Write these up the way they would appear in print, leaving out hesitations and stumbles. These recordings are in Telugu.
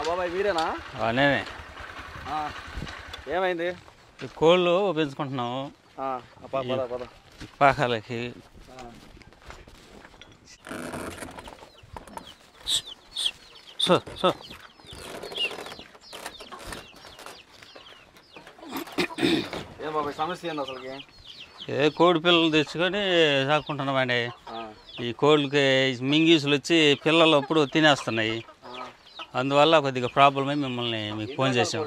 బాబాయ్ మీరేనా? నేనే. ఏమైంది? కోళ్ళు పెంచుకుంటున్నాము పాకాలకి. ఏం బాబాయ్ సమస్య ఏంది అసలుకి? కోడి పిల్లలు తెచ్చుకొని సాకుంటున్నామండి. ఈ కోళ్ళకి మింగీసులు వచ్చి పిల్లలు అప్పుడు తినేస్తున్నాయి. అందువల్ల కొద్దిగా ప్రాబ్లమ్ అయి మిమ్మల్ని మీకు ఫోన్ చేసాం.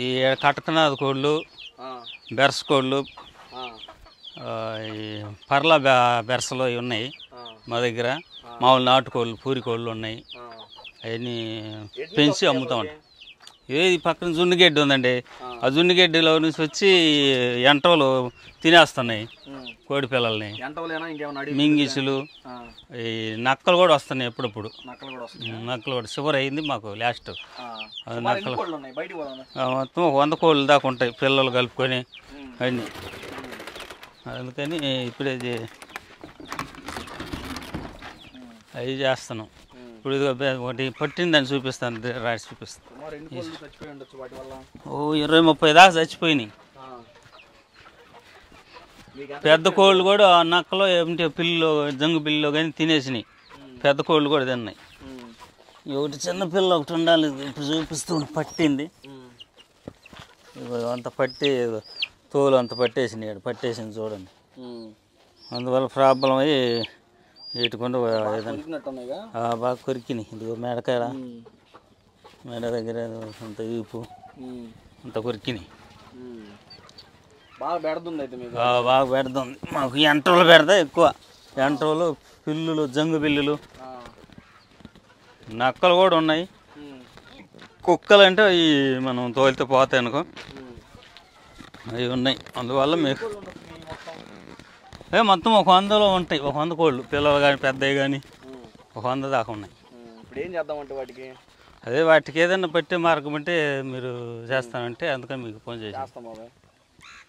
ఈ కటకనాథ కోళ్ళు, బెర్స్ కోళ్ళు, ఈ పర్లా బెర్సలు ఇవి ఉన్నాయి మా దగ్గర. మామూలు నాటుకోళ్ళు, పూరి కోళ్ళు ఉన్నాయి. అవన్నీ పెంచి అమ్ముతా ఉంటాం. ఏది పక్కన జున్నుగడ్డి ఉందండి. ఆ జున్నుగడ్డిలో నుంచి వచ్చి ఎంటలు తినేస్తున్నాయి కోడి పిల్లల్ని. మింగిసులు, ఈ నక్కలు కూడా వస్తున్నాయి ఎప్పుడప్పుడు. నక్కలు కూడా షుగర్ అయింది మాకు లాస్ట్. నక్కలు మొత్తం 100 కోళ్ళు దాకా ఉంటాయి పిల్లలు కలుపుకొని అన్నీ. అందుకని ఇప్పుడే అవి చేస్తున్నాం. ఇప్పుడు ఒకటి పట్టిందని చూపిస్తాను, రాసి చూపిస్తాను. 20-30 దాకా చచ్చిపోయినాయి. పెద్ద కోళ్ళు కూడా నక్కలో ఏమిటి పిల్లు, జంగు పిల్లు కానీ తినేసినాయి. పెద్ద కోళ్ళు కూడా తిన్నాయి. ఒకటి చిన్న పిల్ల ఒకటి ఉండాలి. ఇప్పుడు చూపిస్తూ పట్టింది. అంత పట్టి తోలు అంత పట్టేసినాయి. పట్టేసింది చూడండి. అందువల్ల ప్రాబ్లం అయ్యి ఏటుకుండా బాగా కొరికినాయి. ఇదిగో మెడకాయ, మెడ దగ్గర అంత ఈపు అంత కొరికినాయి. బాగా పెడుతుంది. బాగా పెడుతుంది మాకు. ఎంటలు పెడతా ఎక్కువ. ఎంటలు, పిల్లులు, జంగు పిల్లులు, నక్కలు కూడా ఉన్నాయి. కుక్కలు అంటే అవి మనం తోలితే పోతాయి అనుకో, అవి ఉన్నాయి. అందువల్ల మీకు మొత్తం 100లో ఉంటాయి. 100 కోళ్ళు పిల్లలు కానీ పెద్దవి కానీ 100 దాకా ఉన్నాయి. ఇప్పుడు ఏం చేద్దామంటే వాటికి? అదే వాటికి ఏదైనా పట్టే మార్గం అంటే మీరు చేస్తానంటే అందుకని మీకు ఫోన్ చేస్తాం.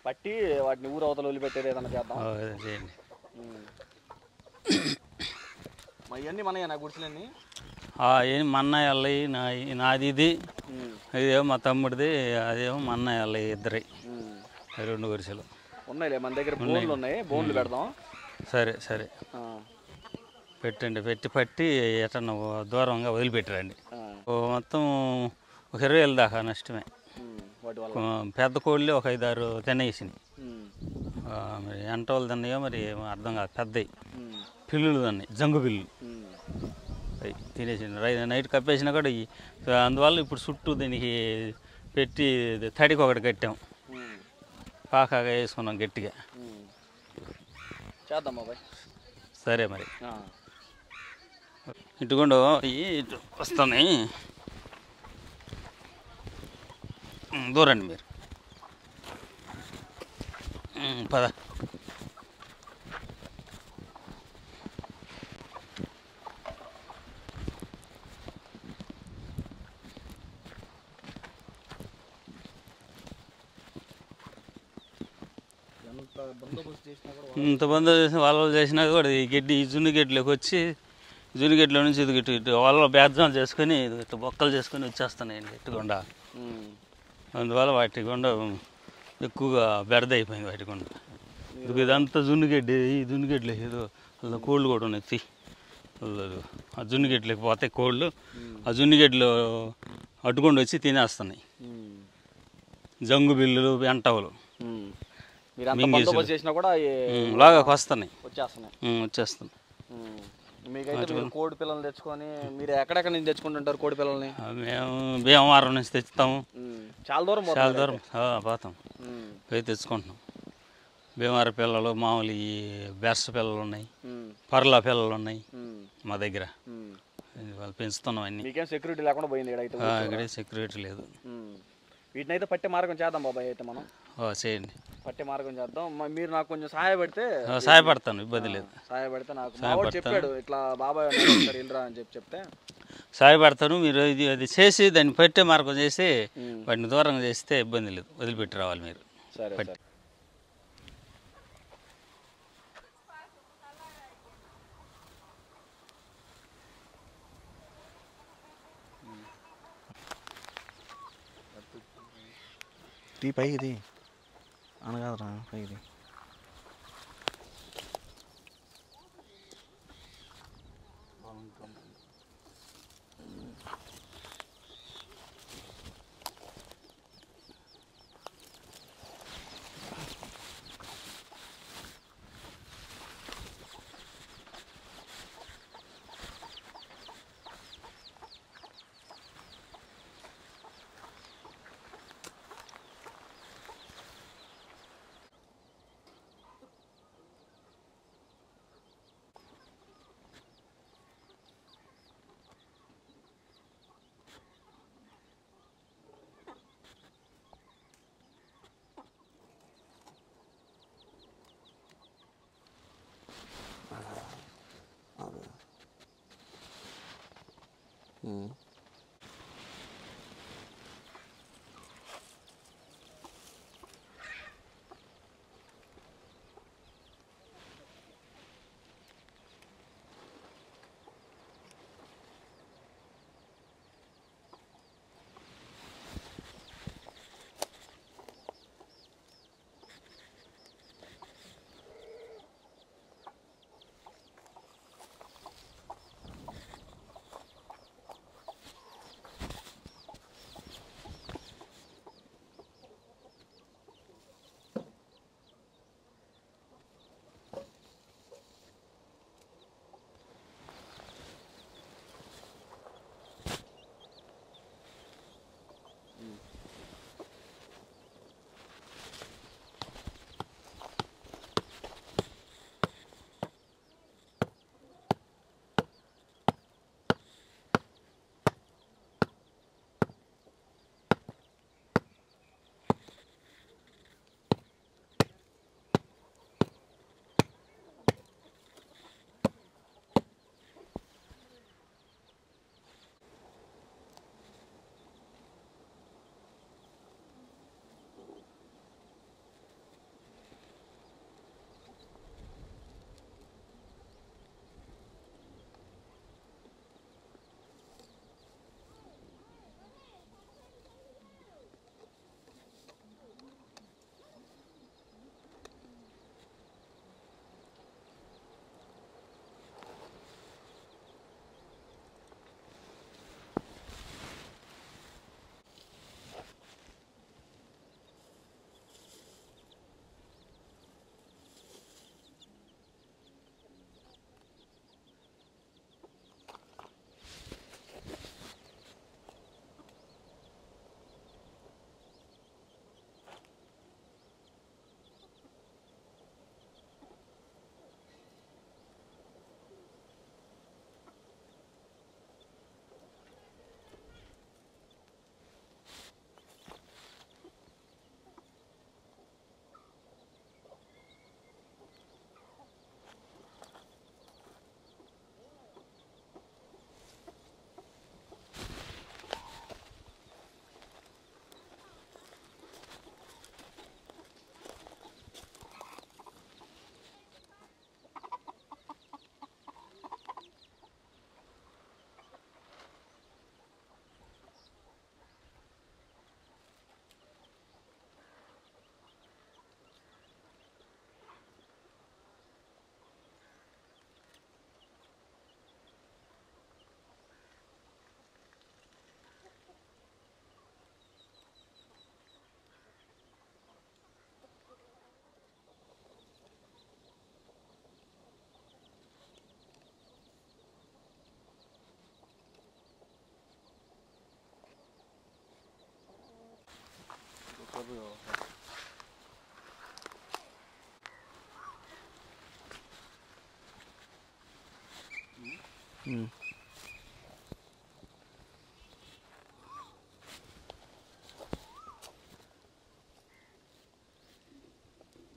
పట్టి వాటిని ఊరు అవతల వదిలిపెట్టేది ఏదైనా చేద్దాం. చేయండి. ఇవన్నీ మనయేనా గుడిసెలన్నీ? ఏం మా అన్నయ్య వాళ్ళవి, నాది ఇది, ఇదేమో మా తమ్ముడిది, అదేమో మా అన్నయ్య వాళ్ళవి ఇద్దరి 2 గుడిసెలు ఉన్నాయిలే. మన దగ్గర బోన్లు ఉన్నాయి, బోన్లు పెడదాం. సరే పెట్టండి. పట్టి ఎటన్నా దూరంగా వదిలిపెట్టారండి. మొత్తం ఒక 20,000 దాకా నష్టమే. పెద్ద కోళ్ళు ఒక 5-6 తినేసినాయి. మరి ఎంటోళ్ళు తిన్నాయో మరి అర్థం కాదు. పెద్దవి పిల్లులు తిన్నాయి, జంగు పిల్లులు అవి తినేసింది. నైట్ కప్పేసినా కూడా అందువల్ల ఇప్పుడు చుట్టూ దీనికి పెట్టి తడికి ఒకటి కట్టాం. పాకాగా వేసుకున్నాం గట్టిగా. చేద్దాం బాబాయ్. సరే మరి. ఇటుకుండా ఇటు వస్తున్నాయి. దూరండి మీరు. పద. ఇంత బంద్ చేసిన వాళ్ళు చేసినా కూడా ఈ గడ్డి, ఈ జున్ను గడ్డిలోకి వచ్చి జున్ను గడ్డిలో నుంచి ఇది ఇటు వాళ్ళ బేద్దాలు చేసుకొని ఇటు బొక్కలు చేసుకొని వచ్చేస్తున్నాయండి ఇటుకుండా. అందువల్ల వాటి గుండా ఎక్కువగా బెడద అయిపోయింది. వాటి గుండా ఇదంతా జున్నుగడ్డి. ఈ జున్నుగడ్డలు ఏదో అలా కోళ్ళు కూడా ఉన్నాయి. ఆ జున్నుగడ్డలోకి పోతాయి కోళ్ళు. ఆ జున్నుగడ్డలు అడ్డుకొని వచ్చి తినేస్తున్నాయి. జంగు బిల్లులు, ఎంటవులు లాగాకి వస్తున్నాయి. వచ్చేస్తున్నాయి. మీకైతే కోడి పిల్లలు తెచ్చుకొని మీరు ఎక్కడెక్కడ నుంచి తెచ్చుకుంటుంటారు కోడి పిల్లల్ని? మేము భీమవరం నుంచి తెచ్చుతాము. చాలా దూరం పోతాం, పోయి తెచ్చుకుంటున్నాం. భీమవరం పిల్లలు, మామూలు ఈ బెర్స పిల్లలు ఉన్నాయి, పర్లా పిల్లలు ఉన్నాయి మా దగ్గర. వాళ్ళు పెంచుతున్నాం అన్ని. మీకేం సెక్యూరిటీ లేకుండా పోయింది ఇక్కడే సెక్యూరిటీ లేదు. వీటిని అయితే పట్టే మార్గం చేద్దాం బాబాయ్. అయితే మనం చేయండి, పట్టే మార్గం చేద్దాం. మీరు నాకు కొంచెం సహాయపడితే? సహాయపడతాను, ఇబ్బంది లేదు. సహాయపడితే నాకు చెప్పాడు ఇట్లా బాబాయ్ వెళ్ళరా అని చెప్తే సహాయపడతాను. మీరు అది చేసి దాన్ని పట్టే మార్గం చేసి వాటిని దూరంగా చేస్తే ఇబ్బంది లేదు. వదిలిపెట్టి రావాలి మీరు. సరే. తీ పైకి తీ అనగాదరా పైకి తీ.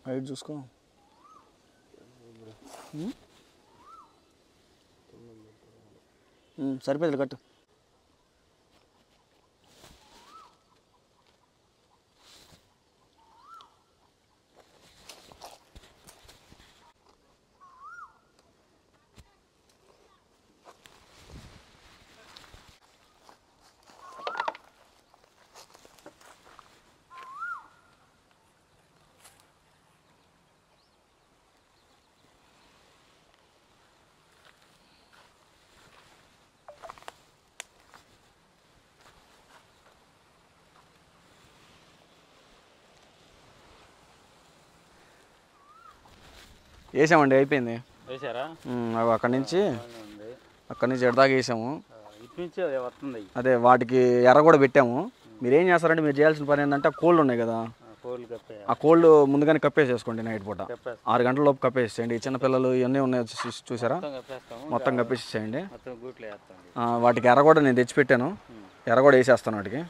హైట్ చూసుకో. సరిపోతుంది కట్టు. వేసామండి, అయిపోయింది. వేసారా? అక్కడి నుంచి ఎడదాకా వేసాము. ఇటు నుంచి వస్తుంది. అదే వాటికి ఎర్ర కూడా పెట్టాము. మీరు ఏం చేస్తారంటే మీరు చేయాల్సిన పని ఏంటంటే కోళ్ళు ఉన్నాయి కదా, ఆ కోళ్ళు ముందుగానే కప్పేసేసుకోండి. నైట్ పూట 6 గంటల లోపు కప్పేసేయండి. ఈ చిన్నపిల్లలు ఇవన్నీ ఉన్నాయి చూసారా, మొత్తం కప్పేసేయండి. వాటికి ఎర్ర కూడా నేను తెచ్చిపెట్టాను, ఎర్ర కూడా వేసేస్తాను వాటికి.